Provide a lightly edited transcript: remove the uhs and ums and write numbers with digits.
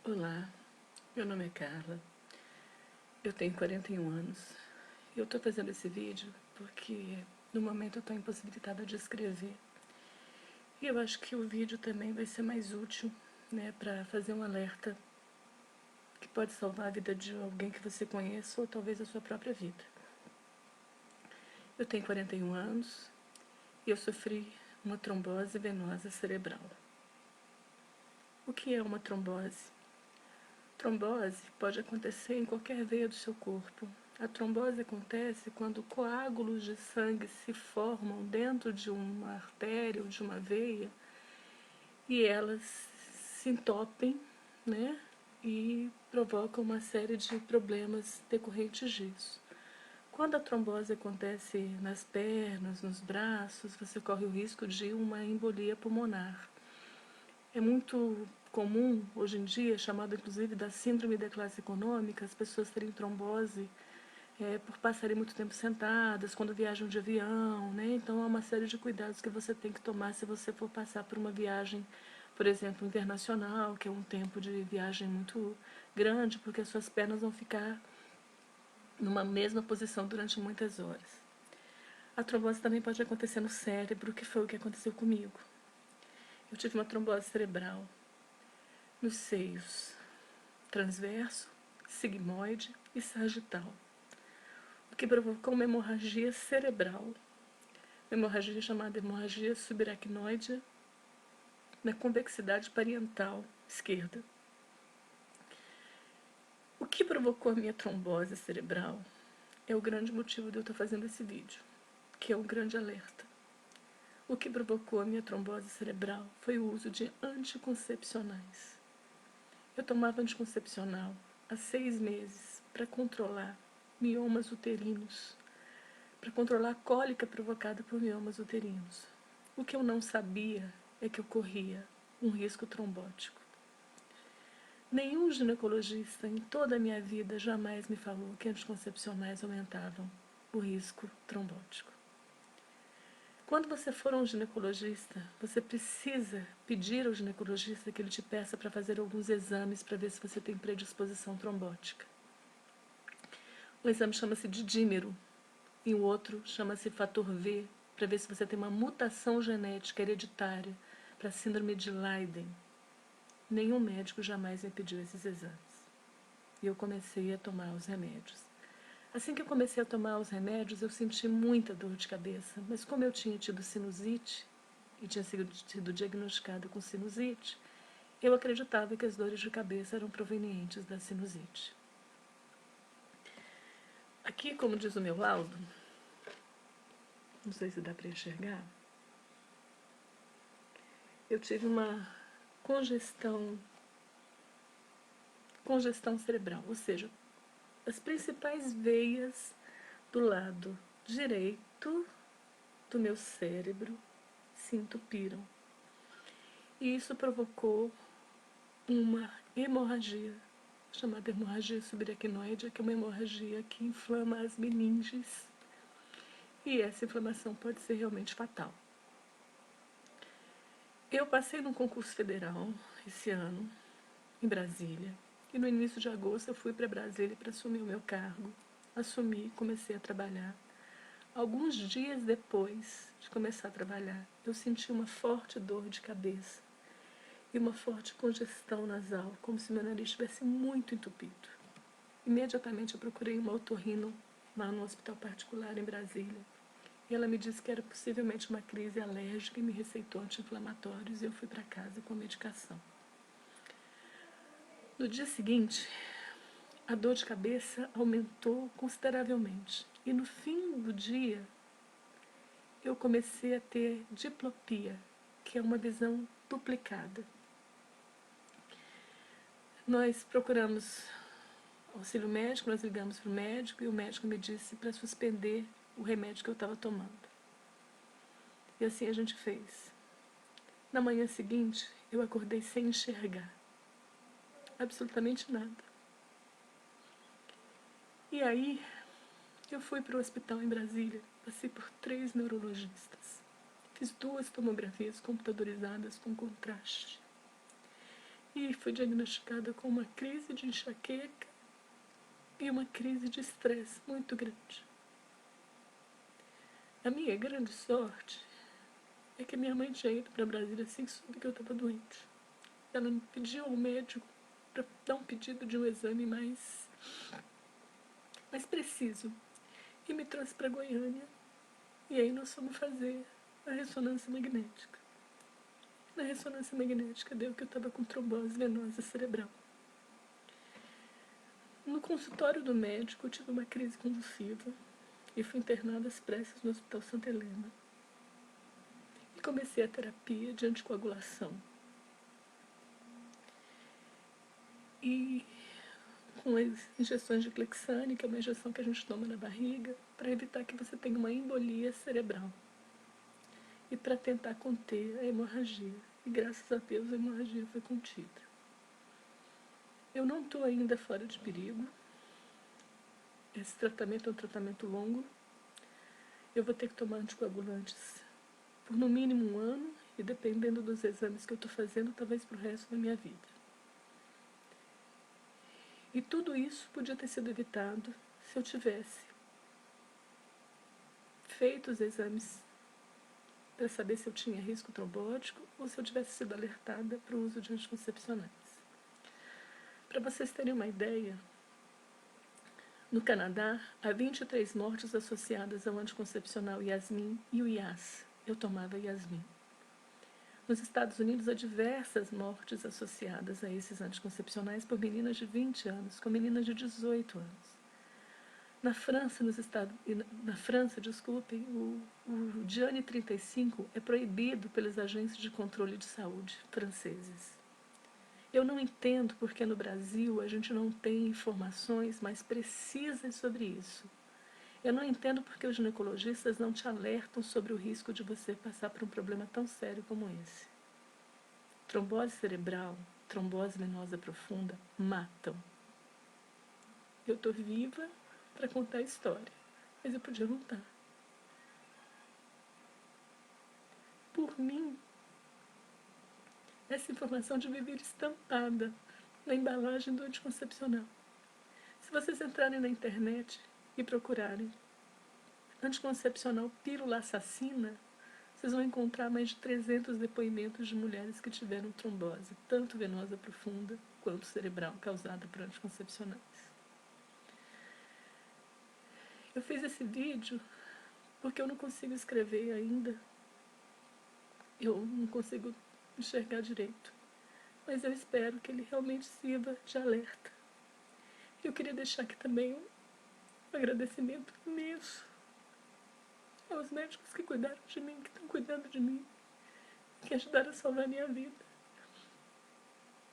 Olá, meu nome é Carla, eu tenho 41 anos e eu estou fazendo esse vídeo porque no momento eu estou impossibilitada de escrever e eu acho que o vídeo também vai ser mais útil, né, para fazer um alerta que pode salvar a vida de alguém que você conheça ou talvez a sua própria vida. Eu tenho 41 anos e eu sofri uma trombose venosa cerebral. O que é uma trombose? Trombose pode acontecer em qualquer veia do seu corpo. A trombose acontece quando coágulos de sangue se formam dentro de uma artéria ou de uma veia e elas se entopem, né? E provocam uma série de problemas decorrentes disso. Quando a trombose acontece nas pernas, nos braços, você corre o risco de uma embolia pulmonar. É muito comum, hoje em dia, chamado inclusive da síndrome da classe econômica, as pessoas terem trombose por passarem muito tempo sentadas, quando viajam de avião, né? Então, há uma série de cuidados que você tem que tomar se você for passar por uma viagem, por exemplo, internacional, que é um tempo de viagem muito grande, porque as suas pernas vão ficar numa mesma posição durante muitas horas. A trombose também pode acontecer no cérebro, que foi o que aconteceu comigo. Eu tive uma trombose cerebral nos seios transverso, sigmoide e sagital, o que provocou uma hemorragia cerebral, uma hemorragia chamada hemorragia subaracnoide na convexidade parietal esquerda. O que provocou a minha trombose cerebral é o grande motivo de eu estar fazendo esse vídeo, que é um grande alerta. O que provocou a minha trombose cerebral foi o uso de anticoncepcionais. Eu tomava anticoncepcional há 6 meses para controlar miomas uterinos, para controlar a cólica provocada por miomas uterinos. O que eu não sabia é que eu corria um risco trombótico. Nenhum ginecologista em toda a minha vida jamais me falou que anticoncepcionais aumentavam o risco trombótico. Quando você for a um ginecologista, você precisa pedir ao ginecologista que ele te peça para fazer alguns exames para ver se você tem predisposição trombótica. Um exame chama-se de dímero e o outro chama-se fator V, para ver se você tem uma mutação genética hereditária para a síndrome de Leiden. Nenhum médico jamais me pediu esses exames. E eu comecei a tomar os remédios. Assim que eu comecei a tomar os remédios, eu senti muita dor de cabeça, mas como eu tinha tido sinusite e tinha sido diagnosticada com sinusite, eu acreditava que as dores de cabeça eram provenientes da sinusite. Aqui, como diz o meu laudo, não sei se dá para enxergar, eu tive uma congestão cerebral, ou seja, as principais veias do lado direito do meu cérebro se entupiram. E isso provocou uma hemorragia, chamada hemorragia subaracnoide, que é uma hemorragia que inflama as meninges. E essa inflamação pode ser realmente fatal. Eu passei num concurso federal esse ano, em Brasília, e no início de agosto eu fui para Brasília para assumir o meu cargo. Assumi, comecei a trabalhar. Alguns dias depois de começar a trabalhar, eu senti uma forte dor de cabeça e uma forte congestão nasal, como se meu nariz estivesse muito entupido. Imediatamente eu procurei uma otorrino lá no hospital particular em Brasília. E ela me disse que era possivelmente uma crise alérgica e me receitou anti-inflamatórios e eu fui para casa com a medicação. No dia seguinte, a dor de cabeça aumentou consideravelmente. E no fim do dia, eu comecei a ter diplopia, que é uma visão duplicada. Nós procuramos auxílio médico, nós ligamos para o médico e o médico me disse para suspender o remédio que eu estava tomando. E assim a gente fez. Na manhã seguinte, eu acordei sem enxergar absolutamente nada. E aí, eu fui para o hospital em Brasília, passei por 3 neurologistas. Fiz 2 tomografias computadorizadas com contraste. e fui diagnosticada com uma crise de enxaqueca e uma crise de estresse muito grande. A minha grande sorte é que minha mãe tinha ido para Brasília assim que soube que eu estava doente. Ela me pediu ao médico para dar um pedido de um exame mais preciso e me trouxe para Goiânia. E aí nós fomos fazer a ressonância magnética. Na ressonância magnética deu que eu estava com trombose venosa cerebral. No consultório do médico eu tive uma crise convulsiva e fui internada às pressas no Hospital Santa Helena. E comecei a terapia de anticoagulação. E com as injeções de Clexane, que é uma injeção que a gente toma na barriga, para evitar que você tenha uma embolia cerebral. E para tentar conter a hemorragia. E graças a Deus a hemorragia foi contida. Eu não estou ainda fora de perigo. Esse tratamento é um tratamento longo. Eu vou ter que tomar anticoagulantes por no mínimo 1 ano e, dependendo dos exames que eu estou fazendo, talvez para o resto da minha vida. E tudo isso podia ter sido evitado se eu tivesse feito os exames para saber se eu tinha risco trombótico ou se eu tivesse sido alertada para o uso de anticoncepcionais. Para vocês terem uma ideia, no Canadá, há 23 mortes associadas ao anticoncepcional Yasmin e o Yas. Eu tomava Yasmin. Nos Estados Unidos, há diversas mortes associadas a esses anticoncepcionais por meninas de 20 anos, com meninas de 18 anos. Na França, o Diane 35 é proibido pelas agências de controle de saúde franceses. Eu não entendo porque no Brasil a gente não tem informações mais precisas sobre isso. Eu não entendo porque os ginecologistas não te alertam sobre o risco de você passar por um problema tão sério como esse. Trombose cerebral, trombose venosa profunda matam. Eu estou viva para contar a história, mas eu podia não estar. Por mim, essa informação devia vir estampada na embalagem do anticoncepcional. Se vocês entrarem na internet e procurarem anticoncepcional pílula assassina, vocês vão encontrar mais de 300 depoimentos de mulheres que tiveram trombose, tanto venosa profunda quanto cerebral, causada por anticoncepcionais. Eu fiz esse vídeo porque eu não consigo escrever ainda. Eu não consigo enxergar direito. Mas eu espero que ele realmente sirva de alerta. Eu queria deixar aqui também um agradecimento imenso aos médicos que cuidaram de mim, que estão cuidando de mim, que ajudaram a salvar a minha vida.